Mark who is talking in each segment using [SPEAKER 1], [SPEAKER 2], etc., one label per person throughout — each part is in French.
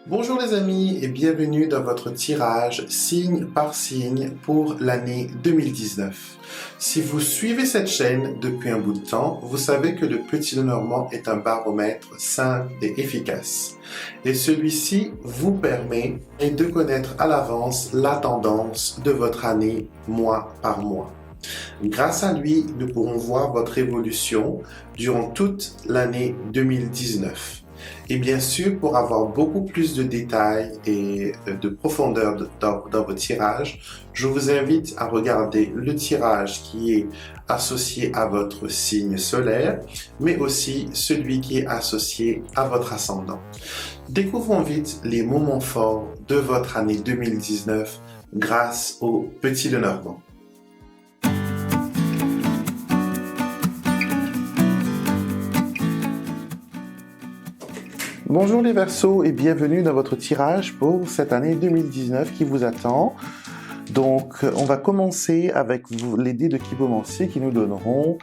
[SPEAKER 1] Bonjour les amis et bienvenue dans votre tirage signe par signe pour l'année 2019. Si vous suivez cette chaîne depuis un bout de temps, vous savez que le Petit Lenormand est un baromètre simple et efficace. Et celui-ci vous permet de connaître à l'avance la tendance de votre année mois par mois. Grâce à lui, nous pourrons voir votre évolution durant toute l'année 2019. Et bien sûr, pour avoir beaucoup plus de détails et de profondeur dans vos tirages, je vous invite à regarder le tirage qui est associé à votre signe solaire, mais aussi celui qui est associé à votre ascendant. Découvrons vite les moments forts de votre année 2019 grâce au Petit Lenormand. Bonjour les Verseaux et bienvenue dans votre tirage pour cette année 2019 qui vous attend. Donc on va commencer avec les dés de Kibomancy qui nous donneront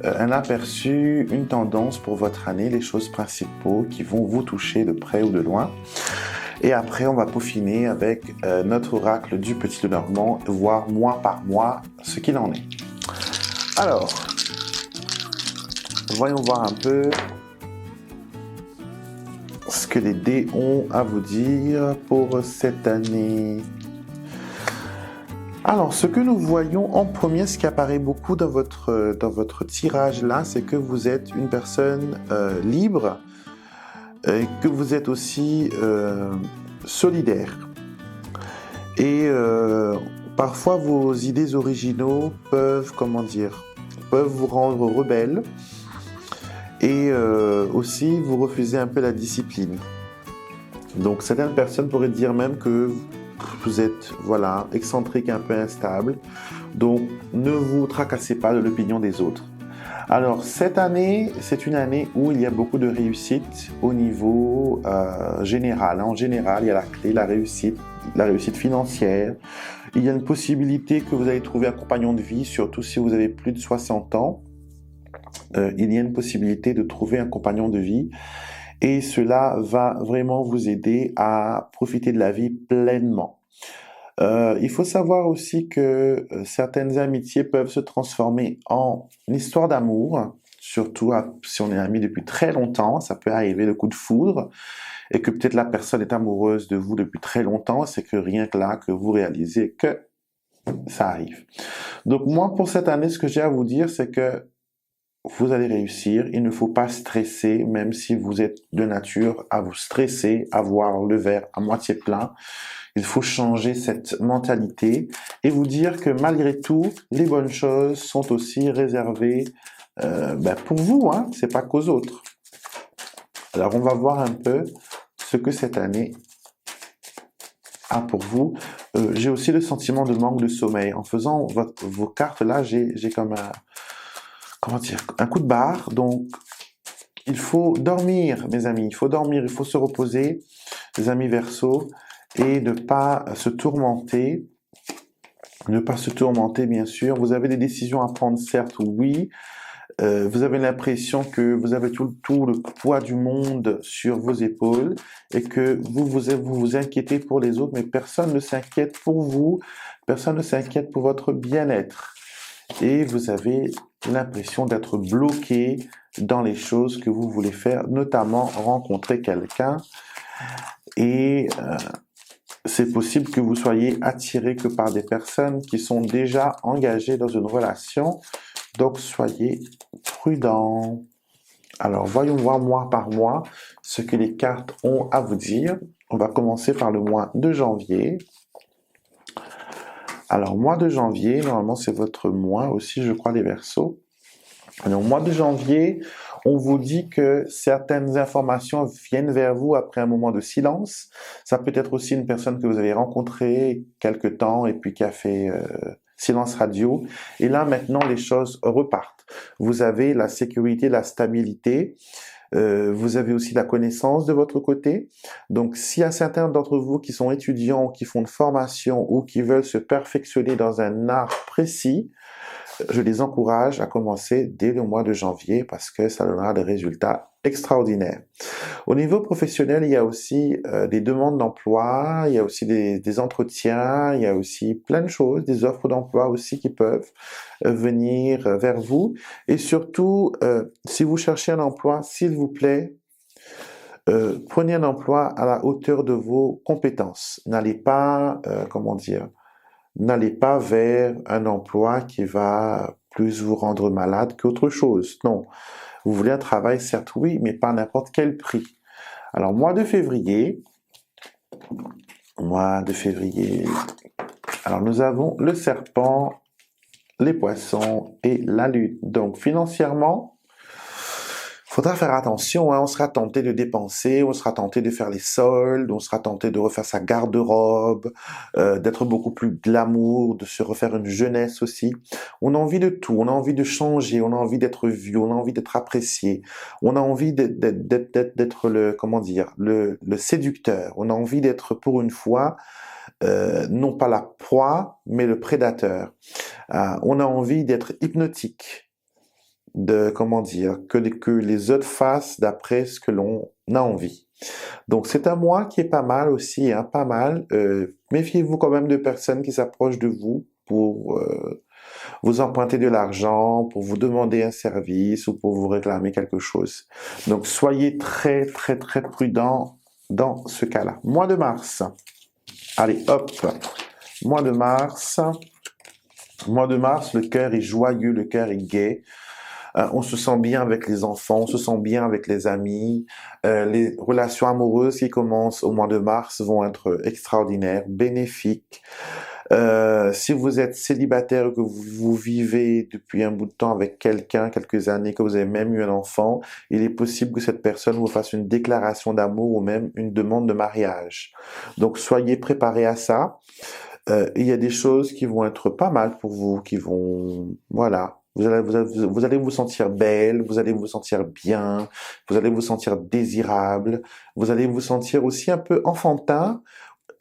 [SPEAKER 1] un aperçu, une tendance pour votre année, les choses principaux qui vont vous toucher de près ou de loin. Et après on va peaufiner avec notre oracle du Petit Lenormand, voir mois par mois ce qu'il en est. Alors, voyons voir un peu ce que les dés ont à vous dire pour cette année. Alors, ce que nous voyons en premier, ce qui apparaît beaucoup dans votre tirage là, c'est que vous êtes une personne libre et que vous êtes aussi solidaire. Et parfois, vos idées originaux peuvent, peuvent vous rendre rebelle. Et aussi, vous refusez un peu la discipline. Donc, certaines personnes pourraient dire même que vous êtes, excentrique, un peu instable. Donc, ne vous tracassez pas de l'opinion des autres. Alors, cette année, c'est une année où il y a beaucoup de réussite au niveau général. En général, il y a la clé, la réussite financière. Il y a une possibilité que vous allez trouver un compagnon de vie, surtout si vous avez plus de 60 ans. Il y a une possibilité de trouver un compagnon de vie et cela va vraiment vous aider à profiter de la vie pleinement. Il faut savoir aussi que certaines amitiés peuvent se transformer en histoire d'amour, surtout si on est amis depuis très longtemps, ça peut arriver le coup de foudre et que peut-être la personne est amoureuse de vous depuis très longtemps, c'est que rien que là que vous réalisez que ça arrive. Donc moi pour cette année, ce que j'ai à vous dire, c'est que vous allez réussir, il ne faut pas stresser, même si vous êtes de nature à vous stresser, à voir le verre à moitié plein. Il faut changer cette mentalité et vous dire que malgré tout, les bonnes choses sont aussi réservées pour vous, hein, c'est pas qu'aux autres. Alors on va voir un peu ce que cette année a pour vous. J'ai aussi le sentiment de manque de sommeil. En faisant vos cartes là, j'ai comme un coup de barre. Donc, il faut dormir, mes amis. Il faut dormir, il faut se reposer, les amis Verseaux, et ne pas se tourmenter. Ne pas se tourmenter, bien sûr. Vous avez des décisions à prendre, certes, oui. Vous avez l'impression que vous avez tout le poids du monde sur vos épaules et que vous vous inquiétez pour les autres, mais personne ne s'inquiète pour vous. Personne ne s'inquiète pour votre bien-être. Et vous avez l'impression d'être bloqué dans les choses que vous voulez faire, notamment rencontrer quelqu'un. Et c'est possible que vous soyez attiré que par des personnes qui sont déjà engagées dans une relation. Donc, soyez prudents. Alors, voyons voir mois par mois ce que les cartes ont à vous dire. On va commencer par le mois de janvier. Alors, mois de janvier, normalement, c'est votre mois aussi, je crois, les Verseaux. Alors, mois de janvier, on vous dit que certaines informations viennent vers vous après un moment de silence. Ça peut être aussi une personne que vous avez rencontrée quelque temps et puis qui a fait silence radio. Et là, maintenant, les choses repartent. Vous avez la sécurité, la stabilité. Vous avez aussi la connaissance de votre côté. Donc, s'il y a certains d'entre vous qui sont étudiants, qui font une formation ou qui veulent se perfectionner dans un art précis, je les encourage à commencer dès le mois de janvier parce que ça donnera des résultats extraordinaires. Au niveau professionnel, il y a aussi des demandes d'emploi, il y a aussi des entretiens, il y a aussi plein de choses, des offres d'emploi aussi qui peuvent venir vers vous. Et surtout, si vous cherchez un emploi, s'il vous plaît, prenez un emploi à la hauteur de vos compétences. N'allez pas, comment dire, n'allez pas vers un emploi qui va plus vous rendre malade qu'autre chose. Non. Vous voulez un travail, certes oui, mais pas à n'importe quel prix. Alors, mois de février, alors nous avons le serpent, les poissons et la lune. Donc, financièrement, faudra faire attention, hein. On sera tenté de dépenser, on sera tenté de faire les soldes, on sera tenté de refaire sa garde-robe, d'être beaucoup plus glamour, de se refaire une jeunesse aussi. On a envie de tout, on a envie de changer, on a envie d'être vu, on a envie d'être apprécié, on a envie d'être le, comment dire, le séducteur, on a envie d'être pour une fois, non pas la proie, mais le prédateur. On a envie d'être hypnotique, de, comment dire, que les autres fassent d'après ce que l'on a envie. Donc c'est un mois qui est pas mal aussi, hein, pas mal. Méfiez-vous quand même de personnes qui s'approchent de vous pour vous emprunter de l'argent, pour vous demander un service ou pour vous réclamer quelque chose. Donc soyez très très très prudents dans ce cas-là. Mois de mars. Allez, hop. Mois de mars. Mois de mars, le cœur est joyeux, le cœur est gai. On se sent bien avec les enfants, on se sent bien avec les amis. Les relations amoureuses qui commencent au mois de mars vont être extraordinaires, bénéfiques. Si vous êtes célibataire, que vous vivez depuis un bout de temps avec quelqu'un, quelques années, que vous avez même eu un enfant, il est possible que cette personne vous fasse une déclaration d'amour ou même une demande de mariage. Donc soyez préparés à ça. Il y a des choses qui vont être pas mal pour vous, qui vont, voilà. Vous allez vous sentir belle, vous allez vous sentir bien, vous allez vous sentir désirable, vous allez vous sentir aussi un peu enfantin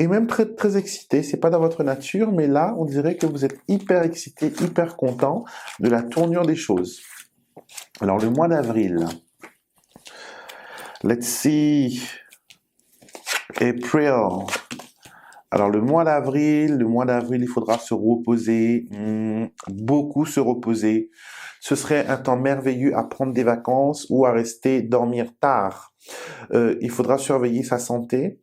[SPEAKER 1] et même très, très excité. C'est pas dans votre nature, mais là, on dirait que vous êtes hyper excité, hyper content de la tournure des choses. Alors, le mois d'avril. Let's see. April. Alors le mois d'avril, il faudra se reposer, beaucoup se reposer. Ce serait un temps merveilleux à prendre des vacances ou à rester dormir tard. Il faudra surveiller sa santé,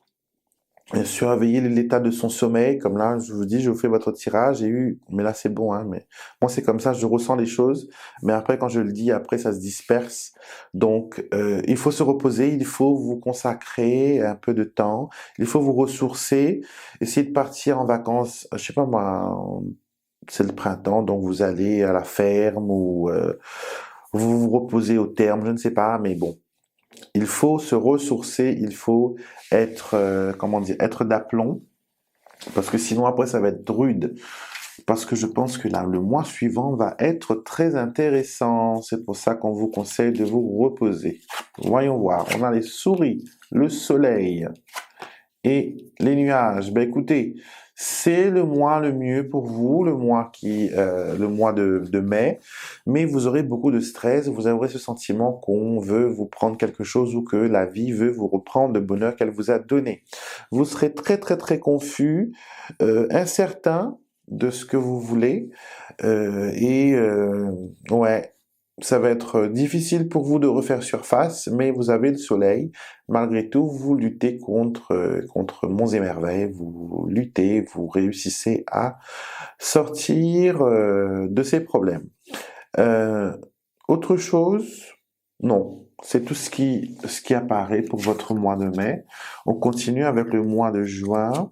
[SPEAKER 1] surveiller l'état de son sommeil. Comme là, je vous dis, je vous fais votre tirage. Mais là c'est bon, hein. Mais moi c'est comme ça, je ressens les choses. Mais après, quand je le dis, après ça se disperse. Donc, il faut se reposer, il faut vous consacrer un peu de temps, il faut vous ressourcer, essayer de partir en vacances. Je sais pas moi, c'est le printemps, donc vous allez à la ferme ou vous vous reposez au terme, je ne sais pas, mais bon. Il faut se ressourcer, il faut être, comment dire, être d'aplomb, parce que sinon après ça va être rude. Parce que je pense que là, le mois suivant va être très intéressant. C'est pour ça qu'on vous conseille de vous reposer. Voyons voir. On a les souris, le soleil et les nuages. Ben écoutez, c'est le mois le mieux pour vous, le mois de mai, mais vous aurez beaucoup de stress, vous aurez ce sentiment qu'on veut vous prendre quelque chose ou que la vie veut vous reprendre le bonheur qu'elle vous a donné. Vous serez très très très confus, incertain de ce que vous voulez, ouais. Ça va être difficile pour vous de refaire surface, mais vous avez le soleil. Malgré tout, vous luttez contre monts et merveilles, vous luttez, vous réussissez à sortir de ces problèmes. Autre chose? Non. C'est tout ce qui apparaît pour votre mois de mai. On continue avec le mois de juin.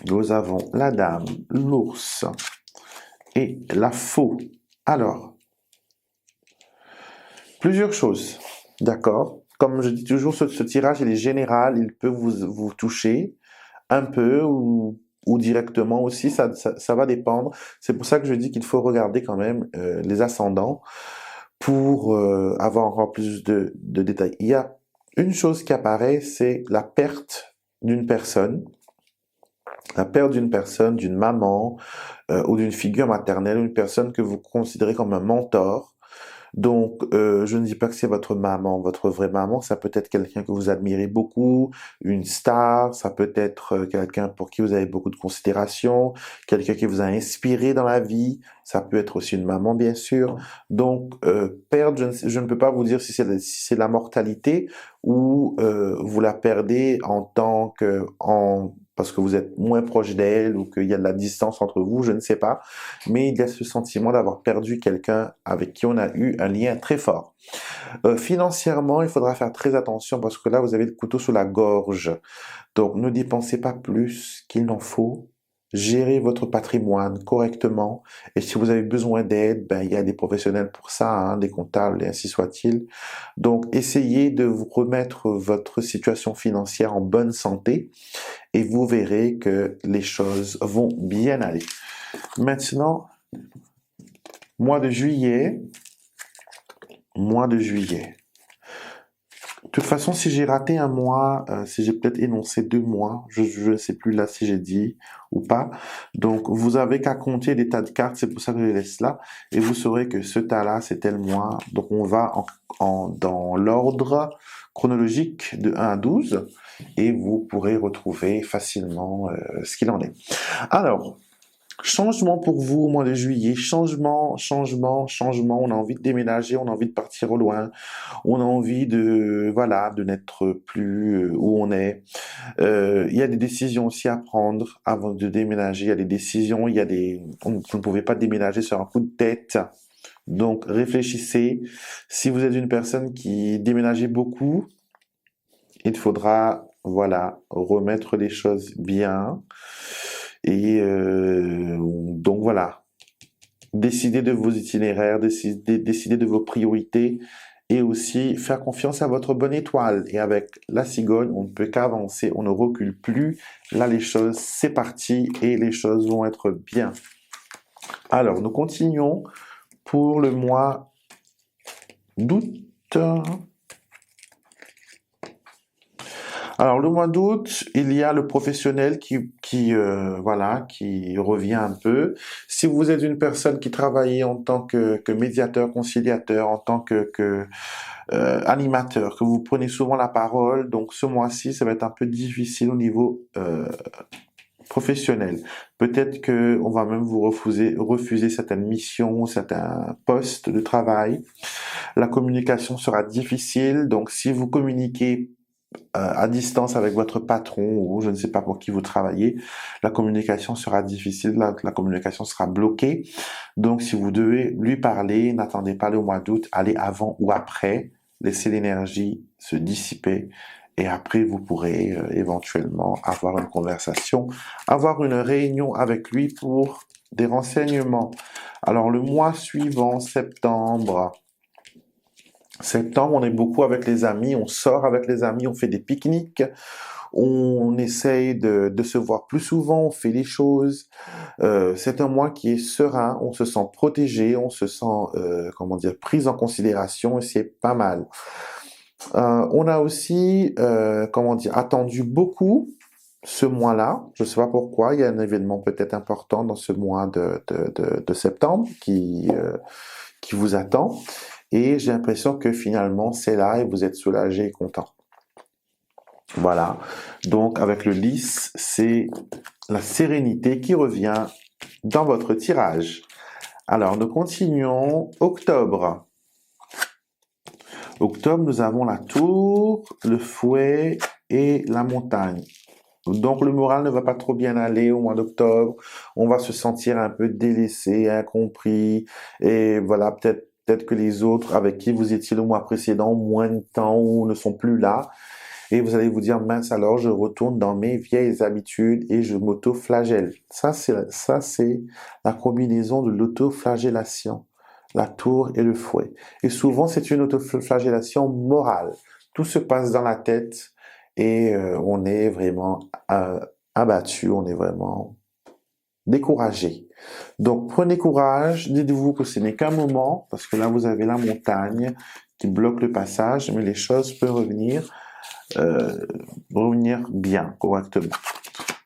[SPEAKER 1] Nous avons la dame, l'ours et la faux. Alors, plusieurs choses, d'accord? Comme je dis toujours, ce tirage, il est général, il peut vous toucher un peu ou directement aussi, ça va dépendre. C'est pour ça que je dis qu'il faut regarder quand même les ascendants pour avoir encore plus de détails. Il y a une chose qui apparaît, c'est la perte d'une personne. La perte d'une personne, d'une maman ou d'une figure maternelle, une personne que vous considérez comme un mentor. Donc, je ne dis pas que c'est votre maman, votre vraie maman. Ça peut être quelqu'un que vous admirez beaucoup, une star. Ça peut être quelqu'un pour qui vous avez beaucoup de considération, quelqu'un qui vous a inspiré dans la vie. Ça peut être aussi une maman, bien sûr. Donc, perdre, je ne peux pas vous dire si c'est la mortalité ou vous la perdez parce que vous êtes moins proche d'elle ou qu'il y a de la distance entre vous, je ne sais pas. Mais il y a ce sentiment d'avoir perdu quelqu'un avec qui on a eu un lien très fort. Financièrement, il faudra faire très attention parce que là, vous avez le couteau sous la gorge. Donc, ne dépensez pas plus qu'il n'en faut. Gérez votre patrimoine correctement. Et si vous avez besoin d'aide, ben, il y a des professionnels pour ça, hein, des comptables et ainsi soit-il. Donc, essayez de vous remettre votre situation financière en bonne santé et vous verrez que les choses vont bien aller. Maintenant, mois de juillet. De toute façon, si j'ai raté un mois, si j'ai peut-être énoncé 2 mois, je ne sais plus là si j'ai dit ou pas. Donc, vous avez qu'à compter des tas de cartes, c'est pour ça que je les laisse là. Et vous saurez que ce tas-là, c'est tel mois. Donc, on va dans l'ordre chronologique de 1 à 12 et vous pourrez retrouver facilement ce qu'il en est. Alors, changement pour vous au mois de juillet, changement. On a envie de déménager, on a envie de partir au loin, on a envie de n'être plus où on est. Il y a des décisions aussi à prendre avant de déménager. Il y a des décisions, vous ne pouvez pas déménager sur un coup de tête. Donc réfléchissez. Si vous êtes une personne qui déménageait beaucoup, il faudra, remettre les choses bien. Et donc voilà, décider de vos itinéraires, décider de vos priorités et aussi faire confiance à votre bonne étoile. Et avec la cigogne, on ne peut qu'avancer, on ne recule plus. Là, les choses, c'est parti et les choses vont être bien. Alors, nous continuons pour le mois d'août. Alors, le mois d'août, il y a le professionnel qui revient un peu. Si vous êtes une personne qui travaille en tant que médiateur, conciliateur, en tant que animateur, que vous prenez souvent la parole, donc ce mois-ci, ça va être un peu difficile au niveau professionnel. Peut-être que on va même vous refuser certaines missions, certains postes de travail. La communication sera difficile, donc si vous communiquez à distance avec votre patron ou je ne sais pas pour qui vous travaillez, la communication sera difficile, la communication sera bloquée. Donc, si vous devez lui parler, n'attendez pas le mois d'août, allez avant ou après, laissez l'énergie se dissiper et après, vous pourrez éventuellement avoir une conversation, avoir une réunion avec lui pour des renseignements. Alors, le mois suivant, septembre, on est beaucoup avec les amis, on sort avec les amis, on fait des pique-niques, on essaye de se voir plus souvent, on fait les choses. C'est un mois qui est serein, on se sent protégé, on se sent, pris en considération et c'est pas mal. On a aussi, attendu beaucoup ce mois-là. Je ne sais pas pourquoi, il y a un événement peut-être important dans ce mois de septembre qui vous attend. Et j'ai l'impression que finalement, c'est là et vous êtes soulagé et content. Voilà. Donc, avec le lys, c'est la sérénité qui revient dans votre tirage. Alors, nous continuons. Octobre. Octobre, nous avons la tour, le fouet et la montagne. Donc, le moral ne va pas trop bien aller au mois d'octobre. On va se sentir un peu délaissé, incompris. Et voilà, peut-être que les autres avec qui vous étiez le mois précédent ont moins de temps ou ne sont plus là. Et vous allez vous dire, mince alors, je retourne dans mes vieilles habitudes et je m'auto-flagelle. Ça, c'est la combinaison de l'autoflagellation, la tour et le fouet. Et souvent, c'est une autoflagellation morale. Tout se passe dans la tête et on est vraiment abattu, on est vraiment découragé. Donc, prenez courage, dites-vous que ce n'est qu'un moment, parce que là, vous avez la montagne qui bloque le passage, mais les choses peuvent revenir bien, correctement.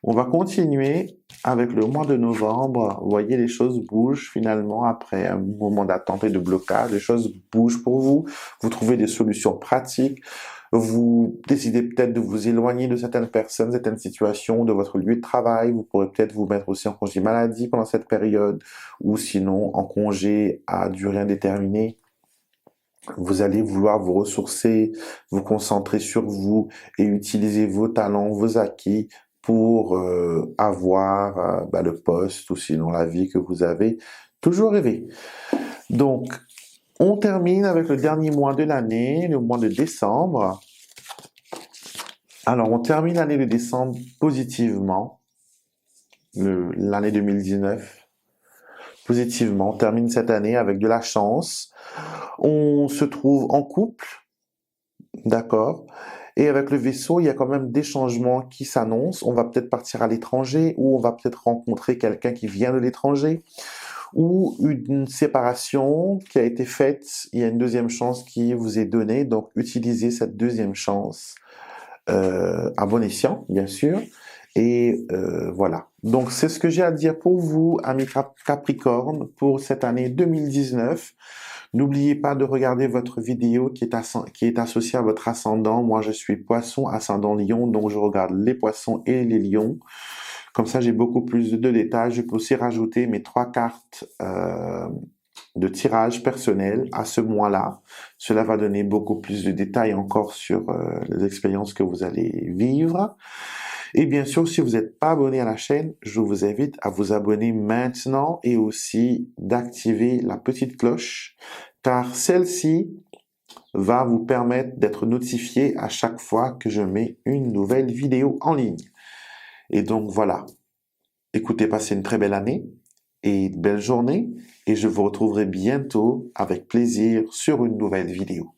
[SPEAKER 1] On va continuer avec le mois de novembre. Vous voyez, les choses bougent finalement après un moment d'attente et de blocage. Les choses bougent pour vous. Vous trouvez des solutions pratiques. Vous décidez peut-être de vous éloigner de certaines personnes, certaines situations, de votre lieu de travail. Vous pourrez peut-être vous mettre aussi en congé maladie pendant cette période ou sinon en congé à durée indéterminée. Vous allez vouloir vous ressourcer, vous concentrer sur vous et utiliser vos talents, vos acquis pour avoir le poste ou sinon la vie que vous avez toujours rêvé. Donc, on termine avec le dernier mois de l'année, le mois de décembre. Alors, on termine l'année de décembre positivement, l'année 2019. Positivement, on termine cette année avec de la chance. On se trouve en couple, d'accord? Et avec le vaisseau, il y a quand même des changements qui s'annoncent. On va peut-être partir à l'étranger ou on va peut-être rencontrer quelqu'un qui vient de l'étranger ou une séparation qui a été faite. Il y a une deuxième chance qui vous est donnée. Donc, utilisez cette deuxième chance à bon escient, bien sûr. Et voilà. Donc, c'est ce que j'ai à dire pour vous, amis Capricorne, pour cette année 2019. N'oubliez pas de regarder votre vidéo qui est associée à votre ascendant. Moi, je suis Poisson, ascendant Lion, donc je regarde les Poissons et les Lions. Comme ça, j'ai beaucoup plus de détails. Je peux aussi rajouter mes 3 cartes de tirage personnel à ce mois-là. Cela va donner beaucoup plus de détails encore sur les expériences que vous allez vivre. Et bien sûr, si vous n'êtes pas abonné à la chaîne, je vous invite à vous abonner maintenant et aussi d'activer la petite cloche, car celle-ci va vous permettre d'être notifié à chaque fois que je mets une nouvelle vidéo en ligne. Et donc voilà, écoutez, passez une très belle année et une belle journée et je vous retrouverai bientôt avec plaisir sur une nouvelle vidéo.